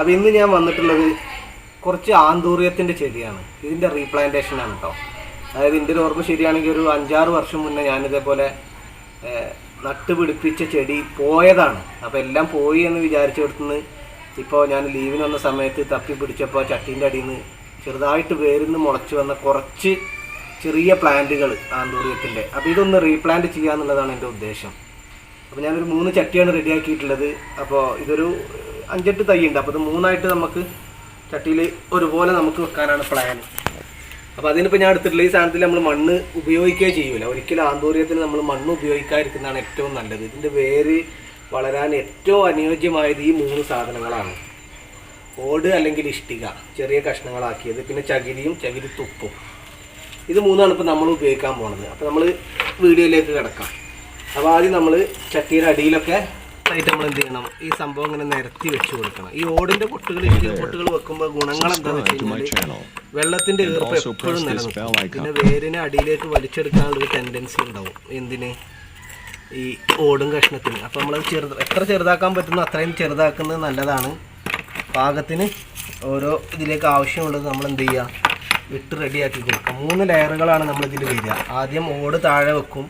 അപ്പോൾ ഇന്ന് ഞാൻ വന്നിട്ടുള്ളത് കുറച്ച് ആന്തൂറിയത്തിൻ്റെ ചെടിയാണ്. ഇതിൻ്റെ റീപ്ലാന്റേഷനാണ് കേട്ടോ. അതായത് എൻ്റെ ഒരു ഓർമ്മ ശരിയാണെങ്കിൽ ഒരു 5-6 വർഷം മുന്നേ ഞാനിതേപോലെ നട്ടുപിടിപ്പിച്ച ചെടി പോയതാണ്. അപ്പോൾ എല്ലാം പോയി എന്ന് വിചാരിച്ചെടുത്തുനിന്ന് ഇപ്പോൾ ഞാൻ ലീവിന് വന്ന സമയത്ത് തപ്പി പിടിച്ചപ്പോൾ ചട്ടീൻ്റെ അടിയിൽ നിന്ന് ചെറുതായിട്ട് വേരിന്ന് മുളച്ച് വന്ന കുറച്ച് ചെറിയ പ്ലാന്റുകൾ ആന്തൂറിയത്തിൻ്റെ. അപ്പോൾ ഇതൊന്ന് റീപ്ലാന്റ് ചെയ്യുക എന്നുള്ളതാണ് എൻ്റെ ഉദ്ദേശം. അപ്പോൾ ഞാനൊരു 3 ചട്ടിയാണ് റെഡിയാക്കിയിട്ടുള്ളത്. അപ്പോൾ ഇതൊരു 5-8 തൈ ഉണ്ട്. അപ്പോൾ ഇത് 3ആയിട്ട് നമുക്ക് ചട്ടിയിൽ ഒരുപോലെ നമുക്ക് വെക്കാനാണ് പ്ലാൻ. അപ്പോൾ അതിനിപ്പോൾ ഞാൻ എടുത്തിട്ടുള്ള ഈ സാധനത്തിൽ നമ്മൾ മണ്ണ് ഉപയോഗിക്കുകയും ചെയ്യൂല. ഒരിക്കലും ആന്തൂറിയത്തിന് നമ്മൾ മണ്ണ് ഉപയോഗിക്കാതിരിക്കുന്നതാണ് ഏറ്റവും നല്ലത്. ഇതിൻ്റെ വേര് വളരാൻ ഏറ്റവും അനുയോജ്യമായത് ഈ 3 സാധനങ്ങളാണ്. ഓട് അല്ലെങ്കിൽ ഇഷ്ടിക ചെറിയ കഷ്ണങ്ങളാക്കിയത്, പിന്നെ ചകിരിയും ചകിരിത്തുപ്പും. ഇത് 3ആണ് ഇപ്പോൾ നമ്മൾ ഉപയോഗിക്കാൻ പോണത്. അപ്പോൾ നമ്മൾ വീഡിയോയിലേക്ക് കിടക്കാം. അപ്പോൾ ആദ്യം നമ്മൾ ചട്ടിയുടെ അടിയിലൊക്കെ ആയിട്ട് നമ്മൾ എന്ത് ചെയ്യണം, ഈ സംഭവം ഇങ്ങനെ നിരത്തി വെച്ച് കൊടുക്കണം. ഈ ഓടിൻ്റെ പൊട്ടുകൾ ഇഷ്ടിക പൊട്ടുകൾ വെക്കുമ്പോൾ ഗുണങ്ങൾ എന്താണെന്ന് വെച്ച് കഴിഞ്ഞാൽ വെള്ളത്തിൻ്റെ ഈർപ്പം എപ്പോഴും നിലനിൽക്കും. പിന്നെ വേരിനെ അടിയിലേക്ക് വലിച്ചെടുക്കാനുള്ളൊരു ടെൻഡൻസി ഉണ്ടാവും. എന്തിന്? ഈ ഓടും കഷ്ണത്തിന്. അപ്പോൾ നമ്മൾ എത്ര ചെറുതാക്കാൻ പറ്റുന്നോ അത്രയും ചെറുതാക്കുന്നത് നല്ലതാണ്. പാകത്തിന് ഓരോ ഇതിലേക്ക് ആവശ്യമുള്ളത് നമ്മൾ എന്ത് ചെയ്യുക, ഇട്ട് റെഡിയാക്കി കൊടുക്കാം. 3 ലെയറുകളാണ് നമ്മളിതിൽ വരിക. ആദ്യം ഓട് താഴെ വെക്കും,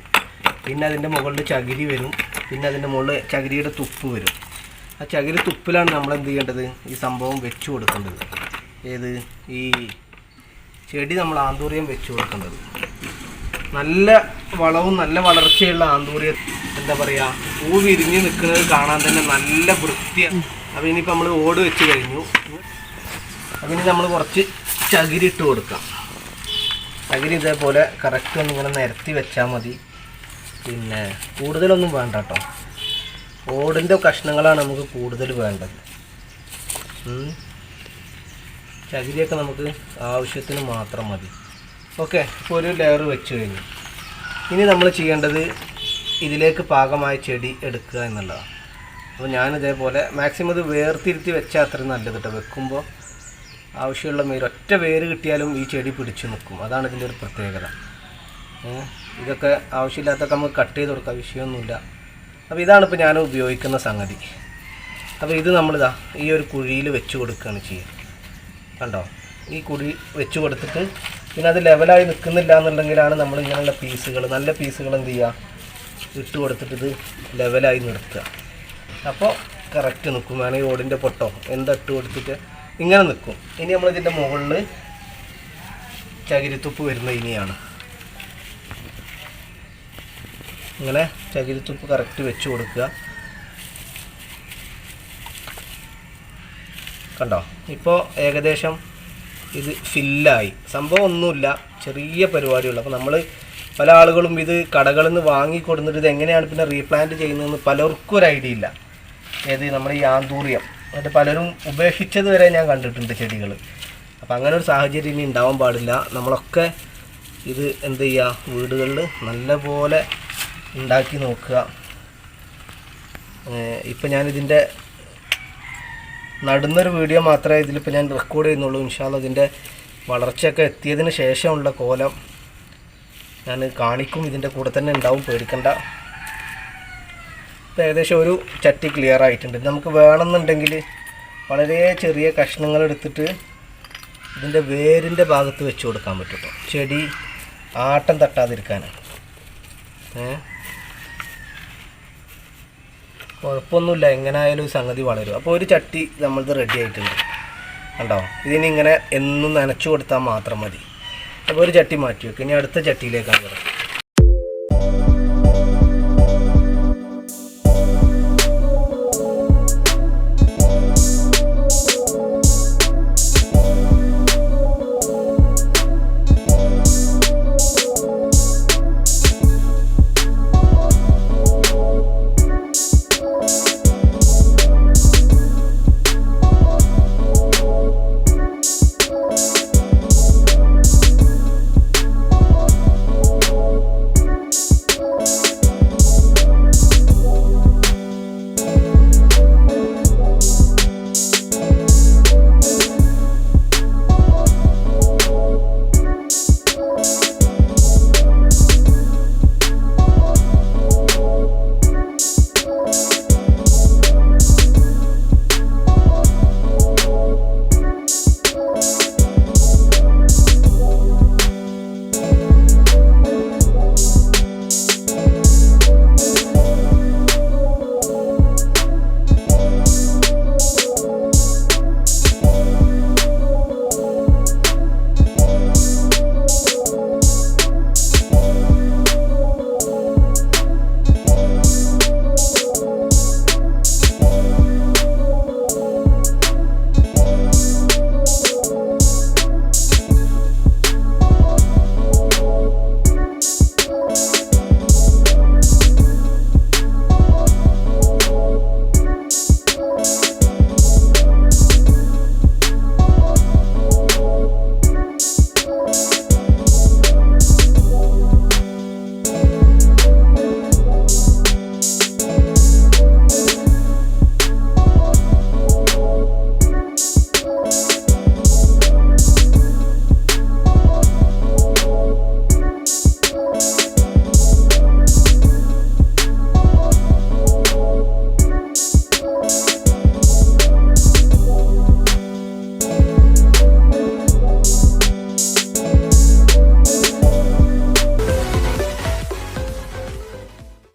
പിന്നെ അതിൻ്റെ മുകളിൽ ചകിരി വരും, പിന്നെ അതിൻ്റെ മുകളിൽ ചകിരിയുടെ തുപ്പ് വരും. ആ ചകിരി തുപ്പിലാണ് നമ്മൾ എന്ത് ചെയ്യേണ്ടത്, ഈ സംഭവം വെച്ച് കൊടുക്കേണ്ടത്. ഏത്? ഈ ചെടി നമ്മൾ ആന്തൂറിയം വെച്ച് കൊടുക്കേണ്ടത്. നല്ല വളവും നല്ല വളർച്ചയുള്ള ആന്തൂറിയം എന്താ പറയുക, പൂ വിരിഞ്ഞ് നിൽക്കുന്നത് കാണാൻ തന്നെ നല്ല വൃത്തിയാണ്. അപ്പോൾ ഇനിയിപ്പോൾ നമ്മൾ ഓട് വെച്ച് കഴിഞ്ഞു. അപ്പം ഇനി നമ്മൾ കുറച്ച് ചകിരി ഇട്ട് കൊടുക്കാം. ചകിരി ഇതേപോലെ കറക്റ്റ് ഒന്നിങ്ങനെ നിരത്തി വെച്ചാൽ മതി. പിന്നെ കൂടുതലൊന്നും വേണ്ട കേട്ടോ. ഓടിൻ്റെ കഷ്ണങ്ങളാണ് നമുക്ക് കൂടുതൽ വേണ്ടത്. ചകിരിയൊക്കെ നമുക്ക് ആവശ്യത്തിന് മാത്രം മതി. ഓക്കെ, ഇപ്പോൾ ഒരു ലെയർ വെച്ച് കഴിഞ്ഞു. ഇനി നമ്മൾ ചെയ്യേണ്ടത് ഇതിലേക്ക് പാകമായ ചെടി എടുക്കുക എന്നുള്ളതാണ്. അപ്പോൾ ഞാനിതേപോലെ മാക്സിമം ഇത് വേർതിരുത്തി വെച്ചാൽ അത്രയും നല്ലത് കേട്ടോ. വെക്കുമ്പോൾ ആവശ്യമുള്ള ഒറ്റ വേര് കിട്ടിയാലും ഈ ചെടി പിടിച്ചു നിൽക്കും. അതാണ് ഇതിൻ്റെ ഒരു പ്രത്യേകത. ഇതൊക്കെ ആവശ്യമില്ലാത്തൊക്കെ നമുക്ക് കട്ട് ചെയ്ത് കൊടുക്കാം, വിഷയമൊന്നുമില്ല. അപ്പോൾ ഇതാണ് ഇപ്പോൾ ഞാൻ ഉപയോഗിക്കുന്ന സംഗതി. അപ്പോൾ ഇത് നമ്മളിതാ ഈ ഒരു കുഴിയിൽ വെച്ച് കൊടുക്കുകയാണ് ചെയ്യുക. കണ്ടോ, ഈ കുഴി വെച്ച് കൊടുത്തിട്ട് പിന്നെ അത് ലെവലായി നിൽക്കുന്നില്ല എന്നുണ്ടെങ്കിലാണ് നമ്മൾ ഇങ്ങനെയുള്ള പീസുകൾ, നല്ല പീസുകൾ എന്ത് ചെയ്യുക, ഇട്ട് കൊടുത്തിട്ട് ഇത് ലെവലായി നിർത്തുക. അപ്പോൾ കറക്റ്റ് നിൽക്കും. വേണമെങ്കിൽ ഓടിൻ്റെ പൊട്ടോ എന്താ ഇട്ട് കൊടുത്തിട്ട് ഇങ്ങനെ നിൽക്കും. ഇനി നമ്മളിതിൻ്റെ മുകളിൽ ചകിരിത്തുപ്പ് വരുന്ന ഇനിയാണ്. ഇങ്ങനെ ചകിരിത്തുപ്പ് കറക്റ്റ് വെച്ച് കൊടുക്കുക. കണ്ടോ, ഇപ്പോൾ ഏകദേശം ഇത് ഫില്ലായി. സംഭവം ഒന്നുമില്ല, ചെറിയ പരിപാടിയുള്ളൂ. അപ്പോൾ നമ്മൾ പല ആളുകളും ഇത് കടകളിൽ നിന്ന് വാങ്ങിക്കൊടുത്തിട്ട് ഇത് എങ്ങനെയാണ് പിന്നെ റീപ്ലാന്റ് ചെയ്യുന്നതെന്ന് പലർക്കും ഒരു ഐഡിയ ഇല്ല. ഏത് നമ്മൾ ഈ ആന്തൂറിയം എന്നിട്ട് പലരും ഉപേക്ഷിച്ചത് വരെ ഞാൻ കണ്ടിട്ടുണ്ട് ചെടികൾ. അപ്പോൾ അങ്ങനെ ഒരു സാഹചര്യം ഇനി ഉണ്ടാവാൻ പാടില്ല. നമ്മളൊക്കെ ഇത് എന്ത് ചെയ്യുക, വീടുകളിൽ നല്ലപോലെ ഉണ്ടാക്കി നോക്കുക. ഇപ്പം ഞാനിതിൻ്റെ നടുന്നൊരു വീഡിയോ മാത്രമേ ഇതിലിപ്പോൾ ഞാൻ റെക്കോർഡ് ചെയ്യുന്നുള്ളൂ. ഇൻഷാ അല്ലാഹ് ഇതിൻ്റെ വളർച്ചയൊക്കെ എത്തിയതിന് ശേഷമുള്ള കോലം ഞാൻ കാണിക്കും. ഇതിൻ്റെ കൂടെ തന്നെ ഉണ്ടാവും, പേടിക്കണ്ട. ഇപ്പോൾ ഏകദേശം ഒരു ചട്ടി ക്ലിയർ ആയിട്ടുണ്ട്. നമുക്ക് വേണമെന്നുണ്ടെങ്കിൽ വളരെ ചെറിയ കഷ്ണങ്ങൾ എടുത്തിട്ട് ഇതിൻ്റെ വേരിൻ്റെ ഭാഗത്ത് വെച്ച് കൊടുക്കാൻ പറ്റും കേട്ടോ. ചെടി ആട്ടം തട്ടാതിരിക്കാനാണ്. കുഴപ്പമൊന്നുമില്ല, എങ്ങനെ ആയാലും സംഗതി വളരും. അപ്പോൾ ഒരു ചട്ടി നമ്മളത് റെഡി ആയിട്ടുണ്ട്. കണ്ടോ, ഇതിനിങ്ങനെ എന്നും നനച്ചു കൊടുത്താൽ മാത്രം മതി. അപ്പോൾ ഒരു ചട്ടി മാറ്റി വെക്കും. ഇനി അടുത്ത ചട്ടിയിലേക്കാണ് കിടക്കുക.